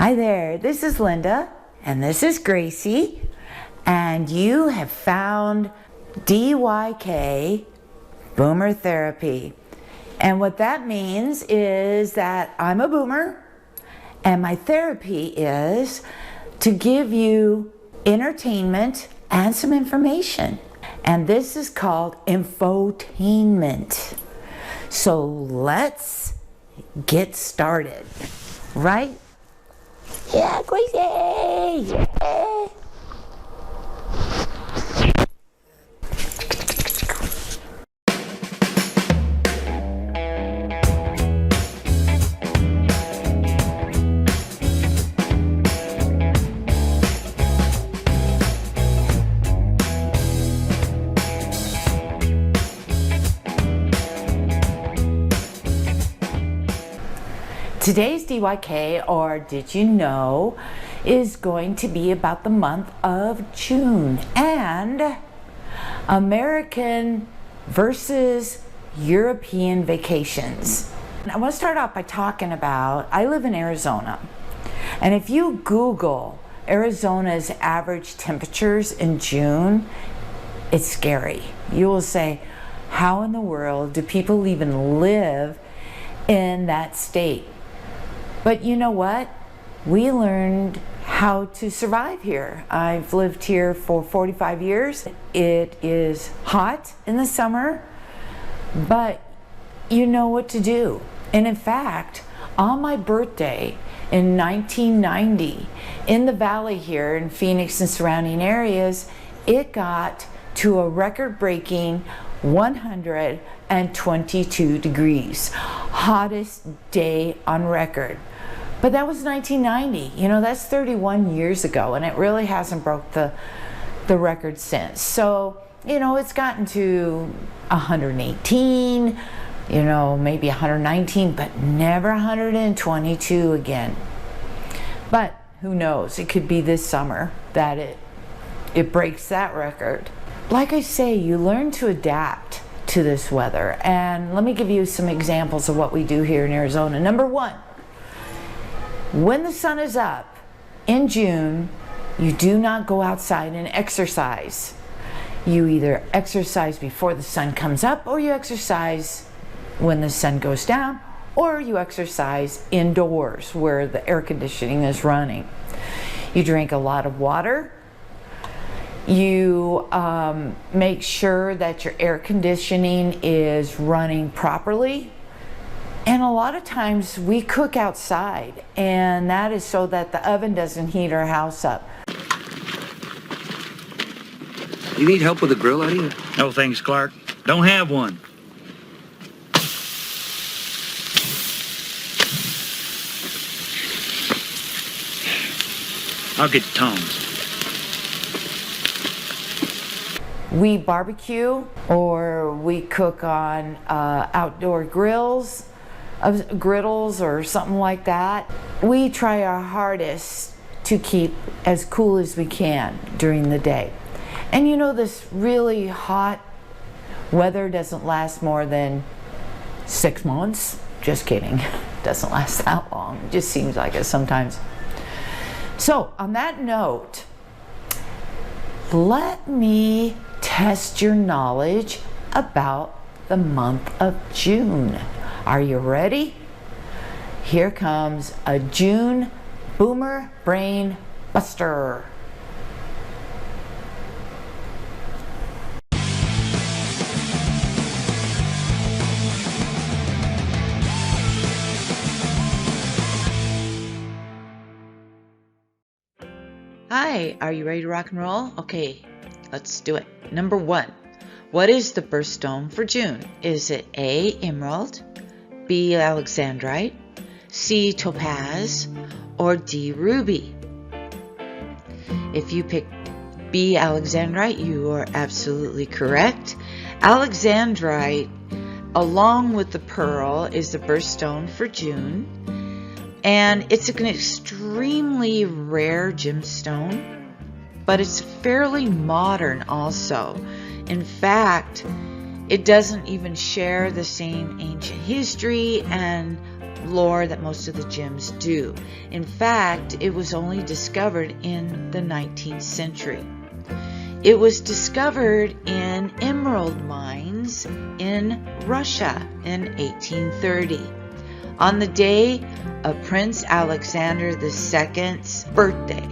Hi there, this is Linda, and this is Gracie, and you have found DYK Boomer Therapy. And what that means is that I'm a boomer, and my therapy is to give you entertainment and some information. And this is called infotainment. So let's get started, right? Yeah, Gracie! Yeah. Today's DYK, or Did You Know, is going to be about the month of June and American versus European vacations. I want to start off by talking about, I live in Arizona, and if you Google Arizona's average temperatures in June, it's scary. You will say, how in the world do people even live in that state? But you know what? We learned how to survive here. I've lived here for 45 years. It is hot in the summer, but you know what to do. And in fact, on my birthday in 1990, in the valley here in Phoenix and surrounding areas, it got to a record-breaking 122 degrees. Hottest day on record. But that was 1990. You know, that's 31 years ago, and it really hasn't broke the record since. So, you know, it's gotten to 118, you know, maybe 119, but never 122 again. But who knows? It could be this summer that it breaks that record. Like I say, you learn to adapt to this weather. And let me give you some examples of what we do here in Arizona. Number one, when the sun is up in June, you do not go outside and exercise. You either exercise before the sun comes up, or you exercise when the sun goes down, or you exercise indoors where the air conditioning is running. You drink a lot of water. You make sure that your air conditioning is running properly. And a lot of times we cook outside, and that is so that the oven doesn't heat our house up. You need help with the grill out here? No thanks, Clark. Don't have one. I'll get the tongs. We barbecue, or we cook on outdoor griddles or something like that. We try our hardest to keep as cool as we can during the day. And you know, this really hot weather doesn't last more than 6 months. Just kidding. It doesn't last that long. It just seems like it sometimes. So on that note, let me test your knowledge about the month of June. Are you ready? Here comes a June Boomer Brain Buster. Hi, are you ready to rock and roll? Okay, let's do it. Number one, what is the birthstone for June? Is it A, emerald, B, alexandrite, C, topaz, or D, ruby? If you pick B, alexandrite, you are absolutely correct. Alexandrite, along with the pearl, is the birthstone for June. And it's an extremely rare gemstone, but it's fairly modern also. In fact, it doesn't even share the same ancient history and lore that most of the gems do. In fact, it was only discovered in the 19th century. It was discovered in emerald mines in Russia in 1830, on the day of Prince Alexander II's birthday.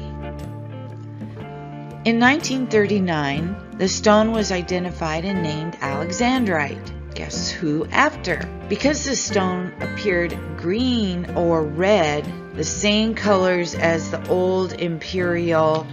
In 1939, the stone was identified and named Alexandrite. Guess who after? Because the stone appeared green or red, the same colors as the old imperial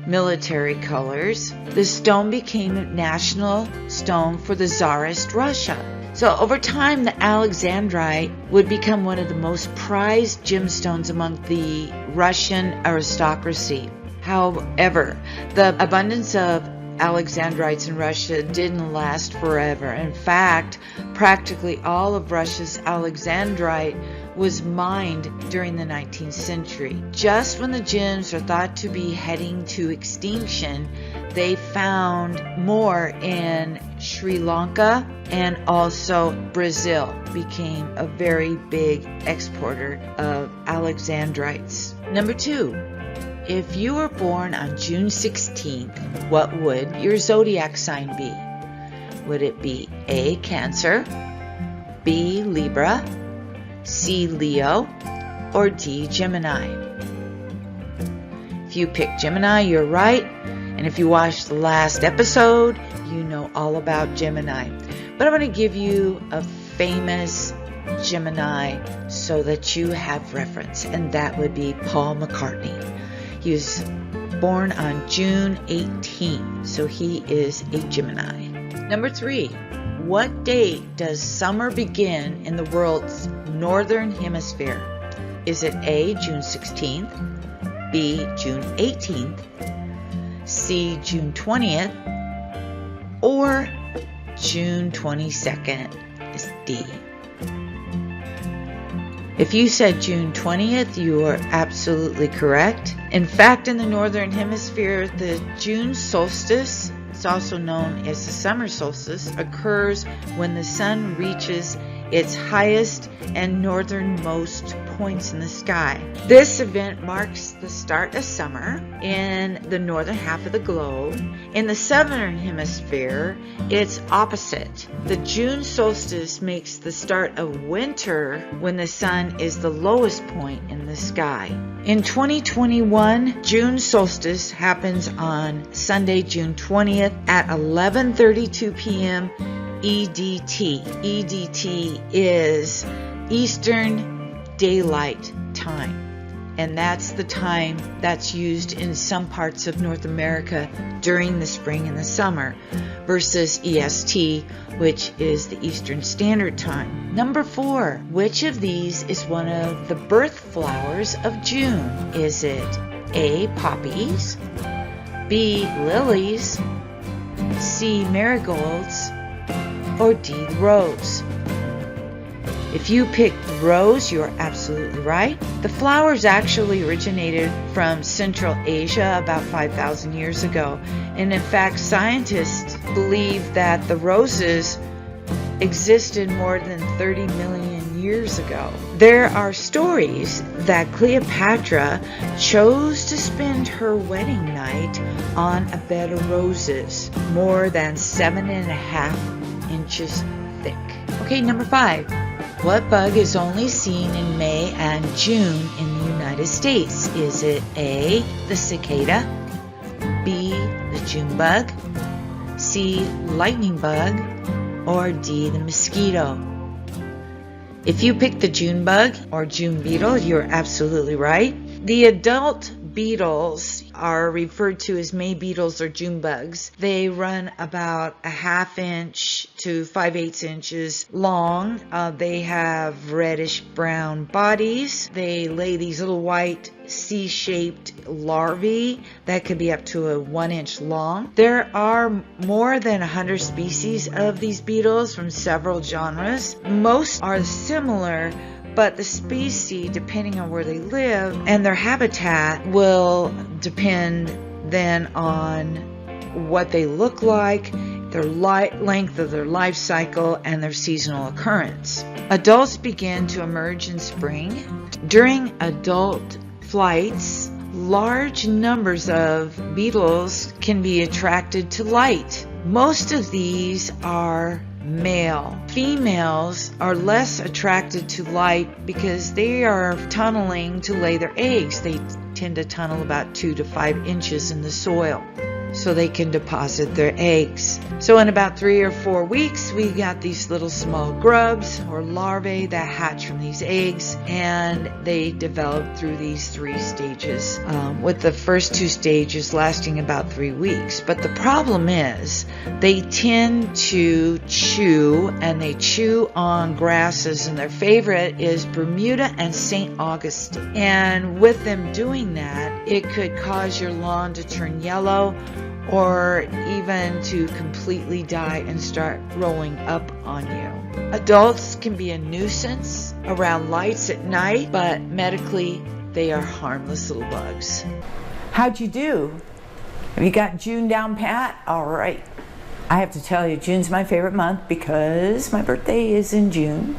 military colors, the stone became a national stone for the Tsarist Russia. So over time, the Alexandrite would become one of the most prized gemstones among the Russian aristocracy. However, the abundance of Alexandrites in Russia didn't last forever. In fact, practically all of Russia's Alexandrite was mined during the 19th century. Just when the gems are thought to be heading to extinction, they found more in Sri Lanka, and also Brazil became a very big exporter of Alexandrites. Number 2. If you were born on June 16th, what would your zodiac sign be? Would it be A, Cancer, B, Libra, C, Leo, or D, Gemini? If you picked Gemini, you're right. And if you watched the last episode, you know all about Gemini. But I'm going to give you a famous Gemini so that you have reference, and that would be Paul McCartney. He was born on June 18th, so he is a Gemini. Number 3, what date does summer begin in the world's northern hemisphere? Is it A, June 16th, B, June 18th, C, June 20th, or June 22nd is D? If you said June 20th, you are absolutely correct. In fact, in the northern hemisphere, the June solstice, it's also known as the summer solstice, occurs when the sun reaches its highest and northernmost points in the sky. This event marks the start of summer in the northern half of the globe. In the southern hemisphere, it's opposite. The June solstice makes the start of winter when the sun is the lowest point in the sky. In 2021, June solstice happens on Sunday, June 20th at 11:32 p.m. EDT. EDT is Eastern Daylight Time, and that's the time that's used in some parts of North America during the spring and the summer, versus EST, which is the Eastern Standard Time. Number 4, which of these is one of the birth flowers of June? Is it A, poppies, B, lilies, C, marigolds, or D, rose? If you picked rose, you're absolutely right. The flowers actually originated from Central Asia about 5,000 years ago. And in fact, scientists believe that the roses existed more than 30 million years ago. There are stories that Cleopatra chose to spend her wedding night on a bed of roses, more than 7.5 inches thick. Okay, number 5. What bug is only seen in May and June in the United States? Is it A, the cicada, B, the June bug, C, lightning bug, or D, the mosquito? If you picked the June bug or June beetle, you're absolutely right. The adult beetles are referred to as May beetles or June bugs. They run about 1/2 inch to 5/8 inches long. They have reddish brown bodies. They lay these little white C-shaped larvae that could be up to a 1 inch long. There are more than 100 species of these beetles from several genres. Most are similar, but the species, depending on where they live and their habitat, will depend then on what they look like their length of their life cycle, and their seasonal occurrence. Adults begin to emerge in spring. During adult flights, large numbers of beetles can be attracted to light. Most of these are male. Females are less attracted to light because they are tunneling to lay their eggs. They tend to tunnel about 2 to 5 inches in the soil so they can deposit their eggs. So in about 3 or 4 weeks, we got these little small grubs or larvae that hatch from these eggs, and they develop through these 3 stages, with the first 2 stages lasting about 3 weeks. But the problem is they tend to chew, and they chew on grasses, and their favorite is Bermuda and St. Augustine. And with them doing that, it could cause your lawn to turn yellow, or even to completely die and start rolling up on you. Adults can be a nuisance around lights at night, but medically they are harmless little bugs. How'd you do? Have you got June down pat? All right. I have to tell you, June's my favorite month because my birthday is in June.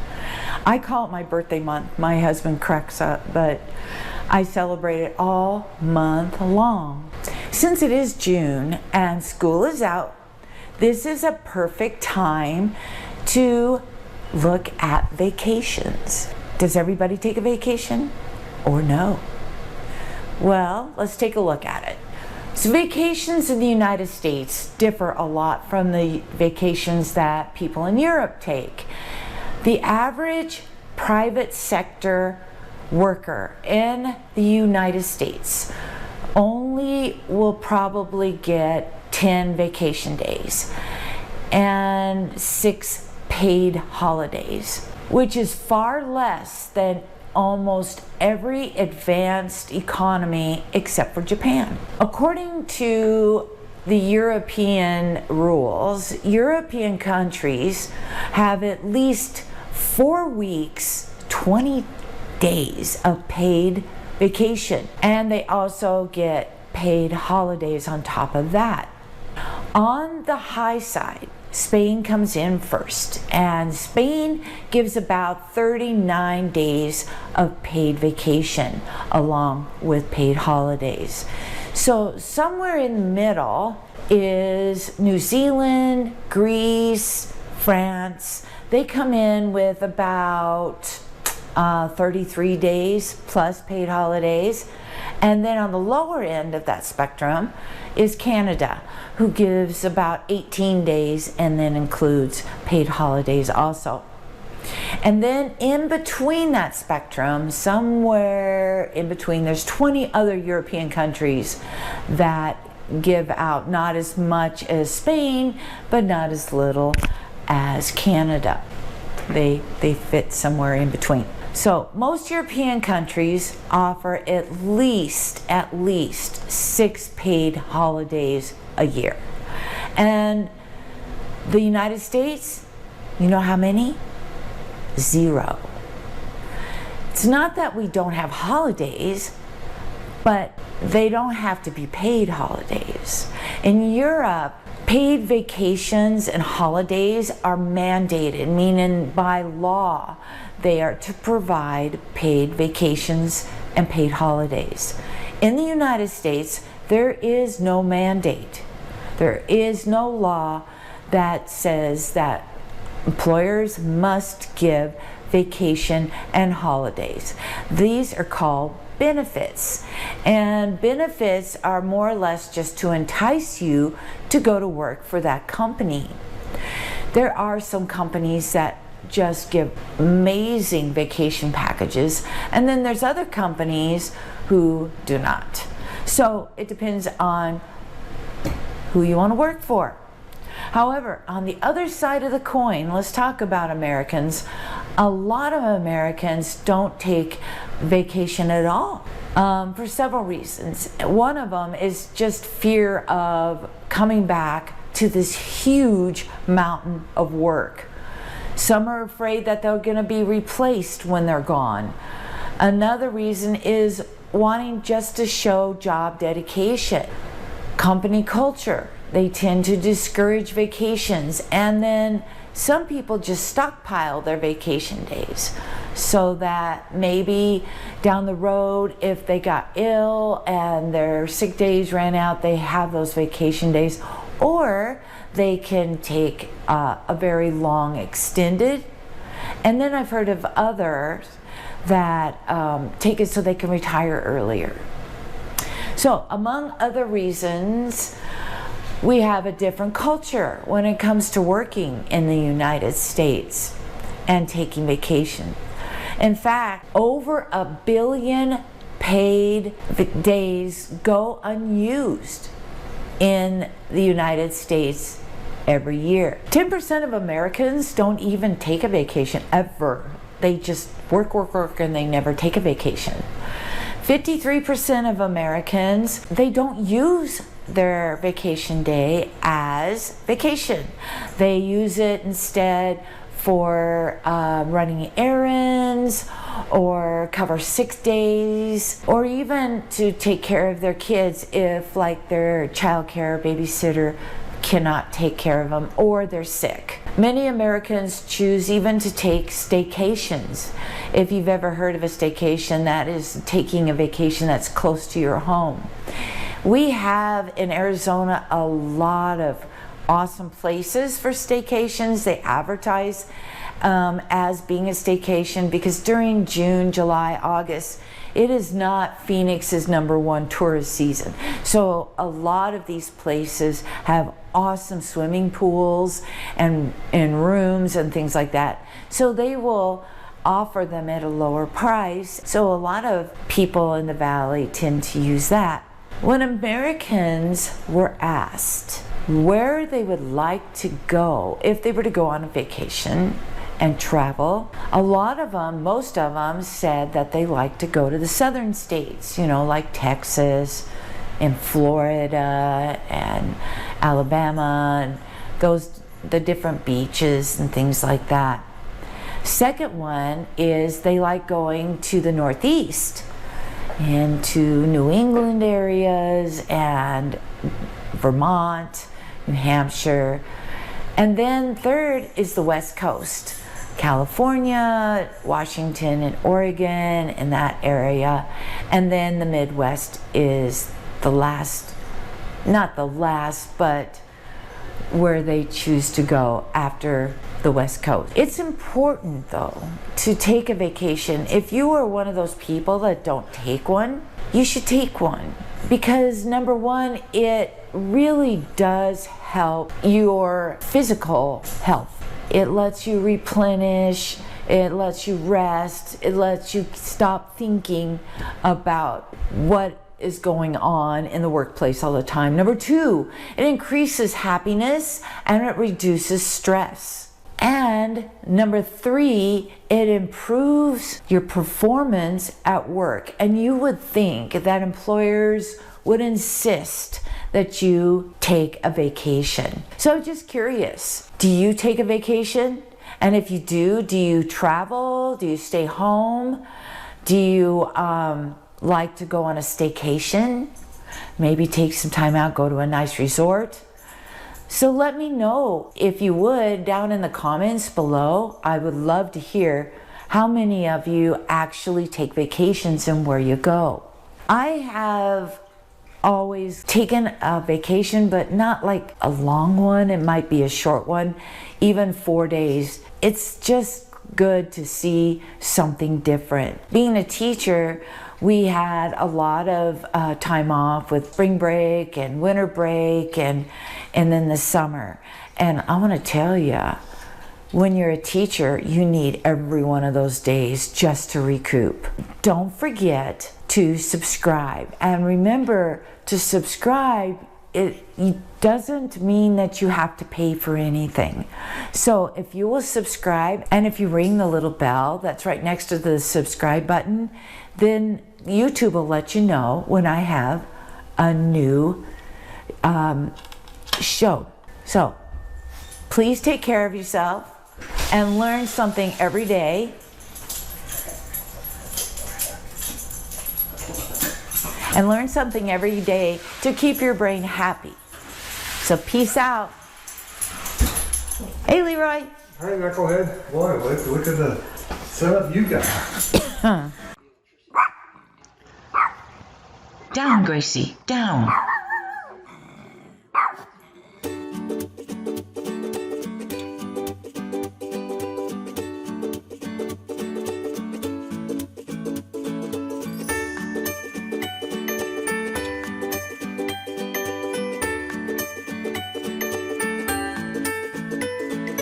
I call it my birthday month. My husband cracks up, but I celebrate it all month long. Since it is June and school is out, this is a perfect time to look at vacations. Does everybody take a vacation or no? Well, let's take a look at it. So vacations in the United States differ a lot from the vacations that people in Europe take. The average private sector worker in the United States only will probably get 10 vacation days and 6 paid holidays, which is far less than almost every advanced economy except for Japan. According to the European rules, European countries have at least 4 weeks, 20 days of paid vacation, and they also get paid holidays on top of that. On the high side, Spain comes in first, and Spain gives about 39 days of paid vacation along with paid holidays. So somewhere in the middle is New Zealand, Greece, France. They come in with about 33 days plus paid holidays. And then on the lower end of that spectrum is Canada, who gives about 18 days and then includes paid holidays also. And then in between that spectrum, somewhere in between, there's 20 other European countries that give out not as much as Spain, but not as little as Canada. They fit somewhere in between. So most European countries offer at least 6 paid holidays a year. And the United States, you know how many? 0. It's not that we don't have holidays, but they don't have to be paid holidays. In Europe, paid vacations and holidays are mandated, meaning by law they are to provide paid vacations and paid holidays. In the United States, there is no mandate. There is no law that says that employers must give vacation and holidays. These are called benefits, and benefits are more or less just to entice you to go to work for that company. There are some companies that just give amazing vacation packages, and then there's other companies who do not. So it depends on who you want to work for. However, on the other side of the coin, let's talk about Americans. A lot of Americans don't take vacation at all, for several reasons. One of them is just fear of coming back to this huge mountain of work. Some are afraid that they're going to be replaced when they're gone. Another reason is wanting just to show job dedication. Company culture they tend to discourage vacations, and then some people just stockpile their vacation days so that maybe down the road, if they got ill and their sick days ran out, they have those vacation days, or they can take a very long extended. And then I've heard of others that take it so they can retire earlier. So among other reasons, we have a different culture when it comes to working in the United States and taking vacation. In fact, over 1 billion paid days go unused in the United States every year. 10% of Americans don't even take a vacation ever. They just work, and they never take a vacation. 53% of Americans, they don't use their vacation day as vacation. They use it instead for running errands, or cover sick days, or even to take care of their kids if, like, their childcare babysitter cannot take care of them, or they're sick. Many Americans choose even to take staycations. If you've ever heard of a staycation, that is taking a vacation that's close to your home. We have in Arizona a lot of awesome places for staycations. They advertise as being a staycation because during June, July, August, it is not Phoenix's #1 tourist season. So a lot of these places have awesome swimming pools and rooms and things like that. So they will offer them at a lower price. So a lot of people in the valley tend to use that. When Americans were asked where they would like to go if they were to go on a vacation and travel, a lot of them, most of them, said that they like to go to the southern states, like Texas and Florida and Alabama, and the different beaches and things like that. Second one is they like going to the Northeast, into New England areas and Vermont, New Hampshire. And then third is the West Coast, California, Washington, and Oregon, in that area. And then the Midwest is the last, not the last, but where they choose to go after the West Coast. It's important, though, to take a vacation. If you are one of those people that don't take one, you should take one, because number one, it really does help your physical health. It lets you replenish, it lets you rest, it lets you stop thinking about what is going on in the workplace all the time. Number two, it increases happiness and it reduces stress. And number three, it improves your performance at work. And you would think that employers would insist that you take a vacation. So I'm just curious, do you take a vacation? And if you do you travel? Do you stay home? Do you like to go on a staycation? Maybe take some time out, go to a nice resort? So let me know, if you would, down in the comments below. I would love to hear how many of you actually take vacations and where you go. I have always taken a vacation, but not like a long one. It might be a short one, even 4 days. It's just good to see something different. Being a teacher, we had a lot of time off with spring break and winter break and then the summer. And I want to tell you, when you're a teacher, you need every one of those days just to recoup. Don't forget to subscribe. And remember, to subscribe, it doesn't mean that you have to pay for anything. So if you will subscribe, and if you ring the little bell that's right next to the subscribe button, then YouTube will let you know when I have a new show. So please take care of yourself and learn something every day. And learn something every day to keep your brain happy. So peace out. Hey, Leroy. Hey, Knucklehead. Boy, look at the setup you got. Down, Gracie, down.